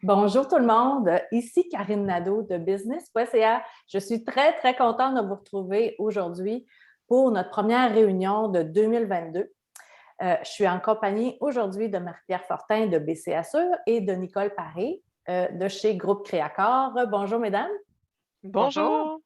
Bonjour tout le monde, ici Karine Nadeau de business.ca. Je suis très, très contente de vous retrouver aujourd'hui pour notre première réunion de 2022. Je suis en compagnie aujourd'hui de Marie-Pierre Fortin de BC Assure et de Nicole Paré de chez Groupe Créacor. Bonjour mesdames. Bonjour. Bonjour.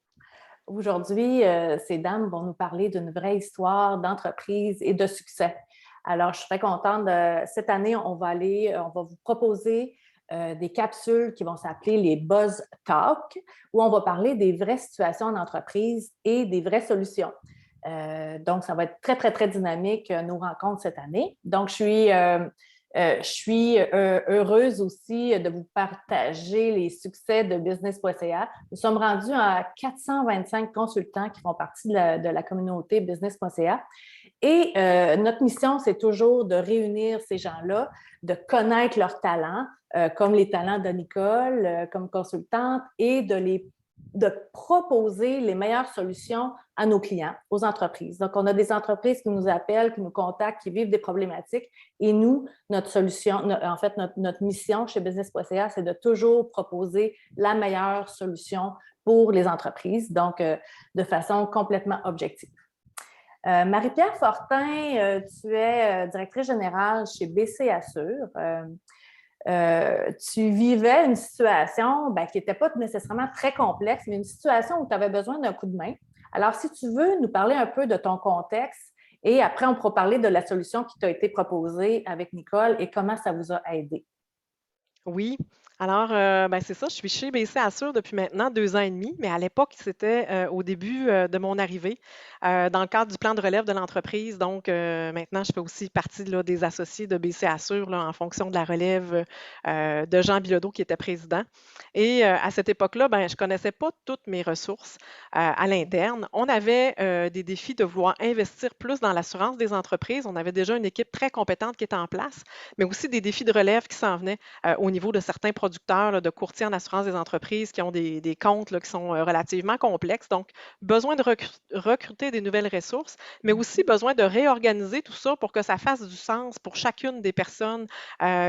Aujourd'hui, ces dames vont nous parler d'une vraie histoire d'entreprise et de succès. Alors, je suis très contente. Cette année, on va vous proposer des capsules qui vont s'appeler les Buzz Talk, où on va parler des vraies situations en entreprise et des vraies solutions. Donc, ça va être très, très, très dynamique, nos rencontres cette année. Donc, je suis heureuse aussi de vous partager les succès de business.ca. Nous sommes rendus à 425 consultants qui font partie de la communauté business.ca. Et notre mission, c'est toujours de réunir ces gens-là, de connaître leurs talents, comme les talents de Nicole, comme consultante, et de proposer les meilleures solutions à nos clients, aux entreprises. Donc, on a des entreprises qui nous appellent, qui nous contactent, qui vivent des problématiques. Et nous, notre solution, notre mission chez business.ca, c'est de toujours proposer la meilleure solution pour les entreprises, donc de façon complètement objective. Marie-Pierre Fortin, tu es directrice générale chez BC Assure. Tu vivais une situation qui n'était pas nécessairement très complexe, mais une situation où tu avais besoin d'un coup de main. Alors, si tu veux nous parler un peu de ton contexte et après, on pourra parler de la solution qui t'a été proposée avec Nicole et comment ça vous a aidé. Oui. Alors, c'est ça, je suis chez BC Assure depuis maintenant 2 ans et demi, mais à l'époque, c'était, au début, de mon arrivée, dans le cadre du plan de relève de l'entreprise. Donc, maintenant, je fais aussi partie là, des associés de BC Assure là, en fonction de la relève, de Jean Bilodeau qui était président. Et à cette époque-là, je connaissais pas toutes mes ressources, à l'interne. On avait, des défis de vouloir investir plus dans l'assurance des entreprises. On avait déjà une équipe très compétente qui était en place, mais aussi des défis de relève qui s'en venaient au niveau de certains producteurs là, de courtiers en assurance des entreprises qui ont des comptes là, qui sont relativement complexes. Donc, besoin de recruter des nouvelles ressources, mais aussi besoin de réorganiser tout ça pour que ça fasse du sens pour chacune des personnes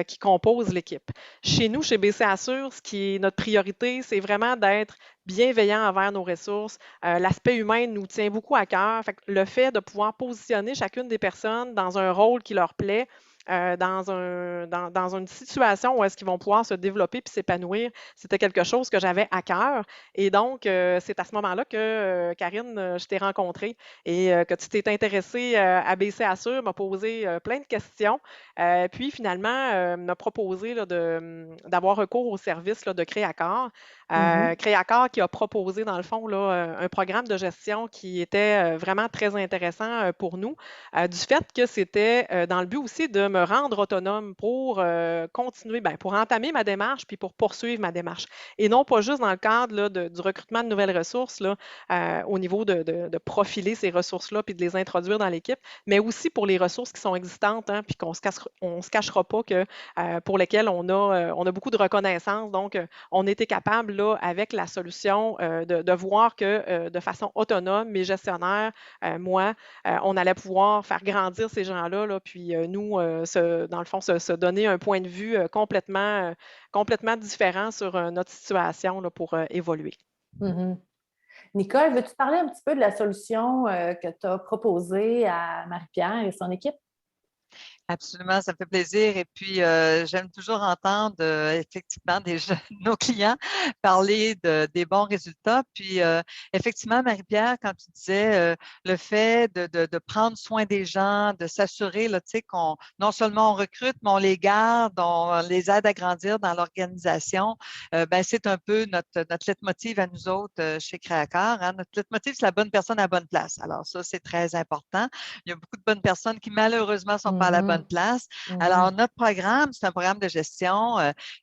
qui composent l'équipe. Chez nous, chez BC Assure, ce qui est notre priorité, c'est vraiment d'être bienveillant envers nos ressources. L'aspect humain nous tient beaucoup à cœur. Fait que le fait de pouvoir positionner chacune des personnes dans un rôle qui leur plaît, dans une situation où est-ce qu'ils vont pouvoir se développer puis s'épanouir, c'était quelque chose que j'avais à cœur. Et donc, c'est à ce moment-là que, Karine, je t'ai rencontrée et que tu t'es intéressée à BC Assure, m'a posé plein de questions, puis finalement, m'a proposé là, d'avoir recours au service là, de Créacor. Mhm. Créacor qui a proposé, dans le fond, là, un programme de gestion qui était vraiment très intéressant pour nous, du fait que c'était dans le but aussi de me rendre autonome pour continuer, pour entamer ma démarche puis pour poursuivre ma démarche. Et non pas juste dans le cadre là, du recrutement de nouvelles ressources, là, au niveau de profiler ces ressources-là puis de les introduire dans l'équipe, mais aussi pour les ressources qui sont existantes, hein, puis qu'on se cachera pas que pour lesquelles on a beaucoup de reconnaissance. Donc, on était capable, là, avec la solution, de voir que de façon autonome, mes gestionnaires, moi, on allait pouvoir faire grandir ces gens-là, là, puis nous, dans le fond, se donner un point de vue complètement différent sur notre situation là, pour évoluer. Mhm. Nicole, veux-tu parler un petit peu de la solution que tu as proposée à Marie-Pierre et son équipe? Absolument, ça me fait plaisir. Et puis, j'aime toujours entendre effectivement nos clients parler des bons résultats. Puis, effectivement, Marie-Pierre, quand tu disais le fait de prendre soin des gens, de s'assurer là, tu sais, qu'on non seulement on recrute, mais on les garde, on les aide à grandir dans l'organisation, c'est un peu notre leitmotiv à nous autres chez Créacor. Hein. Notre leitmotiv, c'est la bonne personne à la bonne place. Alors, ça, c'est très important. Il y a beaucoup de bonnes personnes qui, malheureusement, ne sont pas à la bonne Mhm. place. Alors, Mhm. notre programme, c'est un programme de gestion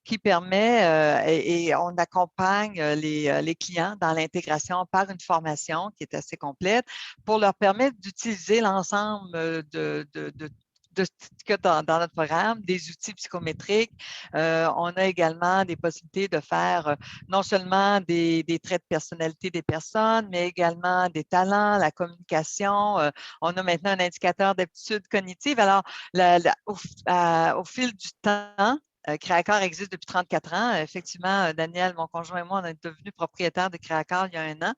qui permet et on accompagne les clients dans l'intégration par une formation qui est assez complète pour leur permettre d'utiliser l'ensemble de ce que dans notre programme, des outils psychométriques. On a également des possibilités de faire non seulement des traits de personnalité des personnes, mais également des talents, la communication. On a maintenant un indicateur d'aptitude cognitive. Alors, au fil du temps, Créacor existe depuis 34 ans. Effectivement, Daniel, mon conjoint et moi, on est devenus propriétaires de Créacor il y a 1 an.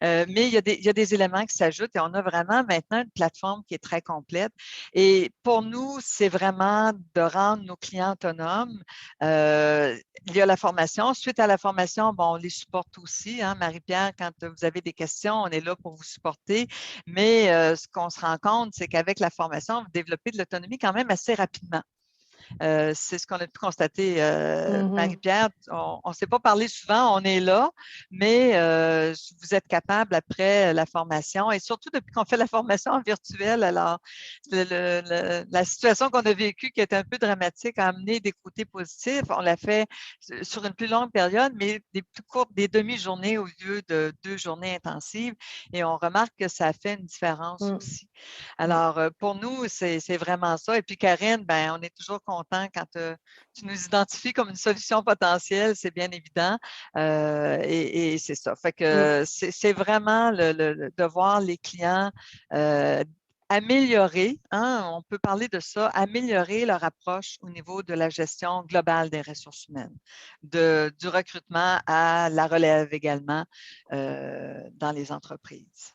Mais il y a des éléments qui s'ajoutent et on a vraiment maintenant une plateforme qui est très complète. Et pour nous, c'est vraiment de rendre nos clients autonomes. Il y a la formation. Suite à la formation, bon, on les supporte aussi. Hein, Marie-Pierre, quand vous avez des questions, on est là pour vous supporter. Mais ce qu'on se rend compte, c'est qu'avec la formation, vous développez de l'autonomie quand même assez rapidement. C'est ce qu'on a pu constater, Marie-Pierre. On ne s'est pas parlé souvent, on est là, mais vous êtes capable après la formation et surtout depuis qu'on fait la formation en virtuel, alors la situation qu'on a vécue qui est un peu dramatique a amené des côtés positifs. On l'a fait sur une plus longue période, mais des plus courtes, des demi-journées au lieu de 2 journées intensives et on remarque que ça fait une différence aussi. Alors, pour nous, c'est vraiment ça. Et puis, Karine, ben, on est toujours content quand tu nous identifies comme une solution potentielle, c'est bien évident. Et c'est ça. Fait que c'est vraiment de voir les clients améliorer, hein, on peut parler de ça, améliorer leur approche au niveau de la gestion globale des ressources humaines, du recrutement à la relève également dans les entreprises.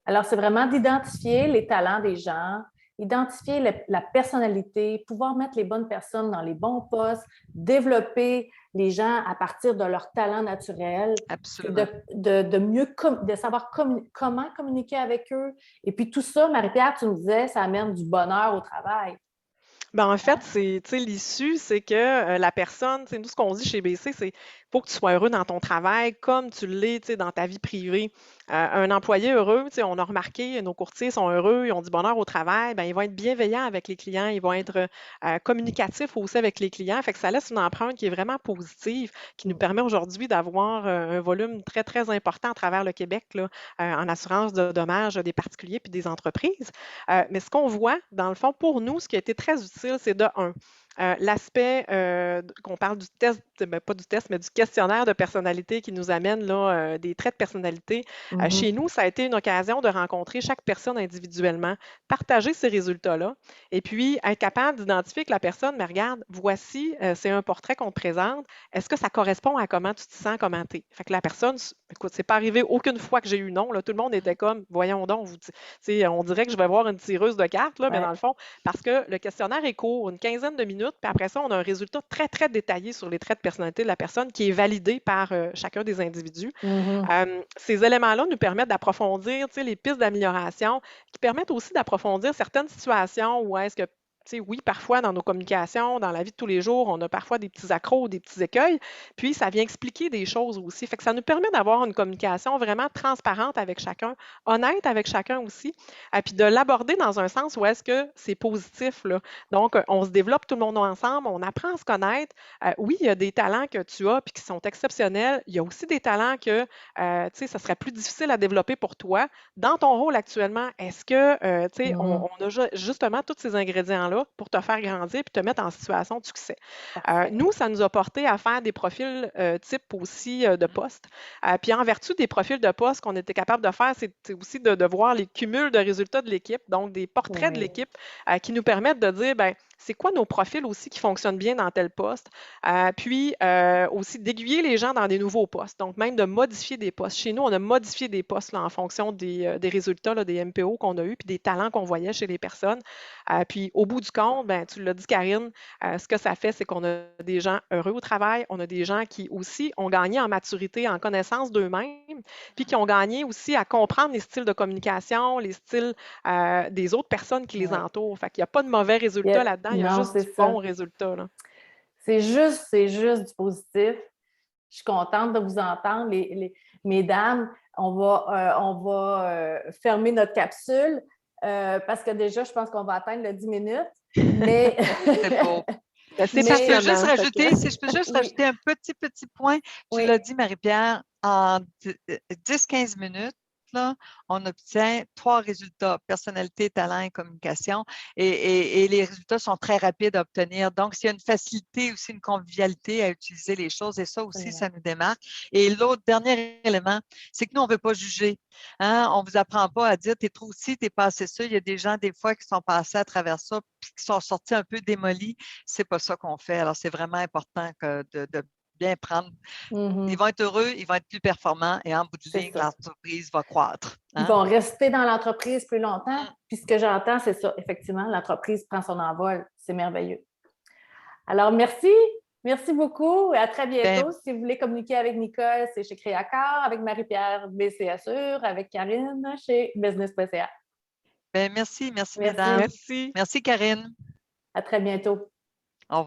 Alors, c'est vraiment d'identifier les talents des gens, identifier la personnalité, pouvoir mettre les bonnes personnes dans les bons postes, développer les gens à partir de leur talent naturel. Absolument. De savoir comment communiquer avec eux. Et puis tout ça, Marie-Pierre, tu nous disais, ça amène du bonheur au travail. Ben, en fait, l'issue, c'est que la personne, nous, ce qu'on dit chez BC, c'est faut que tu sois heureux dans ton travail comme tu l'es, dans ta vie privée. Un employé heureux, on a remarqué, nos courtiers sont heureux, ils ont du bonheur au travail, ben, ils vont être bienveillants avec les clients, ils vont être communicatifs aussi avec les clients. Fait que ça laisse une empreinte qui est vraiment positive, qui nous permet aujourd'hui d'avoir un volume très, très important à travers le Québec là, en assurance de dommages des particuliers puis des entreprises. Mais ce qu'on voit, dans le fond, pour nous, ce qui a été très utile, c'est de un. L'aspect qu'on parle du test, pas du test, mais du questionnaire de personnalité qui nous amène là, des traits de personnalité. Chez nous, ça a été une occasion de rencontrer chaque personne individuellement, partager ces résultats-là, et puis être capable d'identifier que la personne, mais regarde, voici, c'est un portrait qu'on te présente. Est-ce que ça correspond à comment tu te sens, comment tu es? Fait que la personne, écoute, c'est pas arrivé aucune fois que j'ai eu non. Là, tout le monde était comme, voyons donc, on dirait que je vais voir une tireuse de cartes, là, mais dans le fond, parce que le questionnaire est court, une quinzaine de minutes, puis après ça, on a un résultat très, très détaillé sur les traits de personnalité de la personne qui est validé par chacun des individus. Ces éléments-là nous permettent d'approfondir les pistes d'amélioration, qui permettent aussi d'approfondir certaines situations où est-ce que oui, parfois dans nos communications, dans la vie de tous les jours, on a parfois des petits accros, des petits écueils, puis ça vient expliquer des choses aussi. Fait que ça nous permet d'avoir une communication vraiment transparente avec chacun, honnête avec chacun aussi, et puis de l'aborder dans un sens où est-ce que c'est positif, là. Donc, on se développe tout le monde ensemble, on apprend à se connaître. Oui, il y a des talents que tu as puis qui sont exceptionnels. Il y a aussi des talents que, ça serait plus difficile à développer pour toi. Dans ton rôle actuellement, est-ce que, on a justement tous ces ingrédients-là pour te faire grandir et te mettre en situation de succès. Nous, ça nous a porté à faire des profils type aussi de poste. Puis en vertu des profils de poste qu'on était capable de faire, c'est aussi de voir les cumuls de résultats de l'équipe, donc des portraits de l'équipe qui nous permettent de dire, ben c'est quoi nos profils aussi qui fonctionnent bien dans tel poste, puis aussi d'aiguiller les gens dans des nouveaux postes, donc même de modifier des postes. Chez nous, on a modifié des postes là, en fonction des résultats là, des MPO qu'on a eus, puis des talents qu'on voyait chez les personnes. Puis au bout du compte, ben, tu l'as dit, Karine, ce que ça fait, c'est qu'on a des gens heureux au travail, on a des gens qui aussi ont gagné en maturité, en connaissance d'eux-mêmes, puis qui ont gagné aussi à comprendre les styles de communication, les styles des autres personnes qui les entourent. Fait qu'il n'y a pas de mauvais résultats là-dedans, il y a juste du bon résultat. C'est juste du positif. Je suis contente de vous entendre, mesdames. On va fermer notre capsule parce que déjà, je pense qu'on va atteindre le 10 minutes. Mais c'est beau. Si je peux juste rajouter un petit point, tu l'as dit, Marie-Pierre, en 10-15 minutes, là, on obtient 3 résultats, personnalité, talent et communication, et les résultats sont très rapides à obtenir. Donc, s'il y a une facilité aussi, une convivialité à utiliser les choses, et ça aussi, ça nous démarque. Et l'autre dernier élément, c'est que nous, on ne veut pas juger. Hein? On ne vous apprend pas à dire, tu es trop ci, tu es pas assez ça. Il y a des gens, des fois, qui sont passés à travers ça, puis qui sont sortis un peu démolis. C'est pas ça qu'on fait. Alors, c'est vraiment important de bien prendre. Ils vont être heureux, ils vont être plus performants et en bout de ligne, l'entreprise va croître. Hein? Ils vont rester dans l'entreprise plus longtemps. Puis ce que j'entends, c'est ça. Effectivement, l'entreprise prend son envol. C'est merveilleux. Alors, merci. Merci beaucoup et à très bientôt. Si vous voulez communiquer avec Nicole, c'est chez Créacor, avec Marie-Pierre BC Assure, avec Karine chez business.ca. Merci, mesdames. Merci. Merci, Karine. À très bientôt.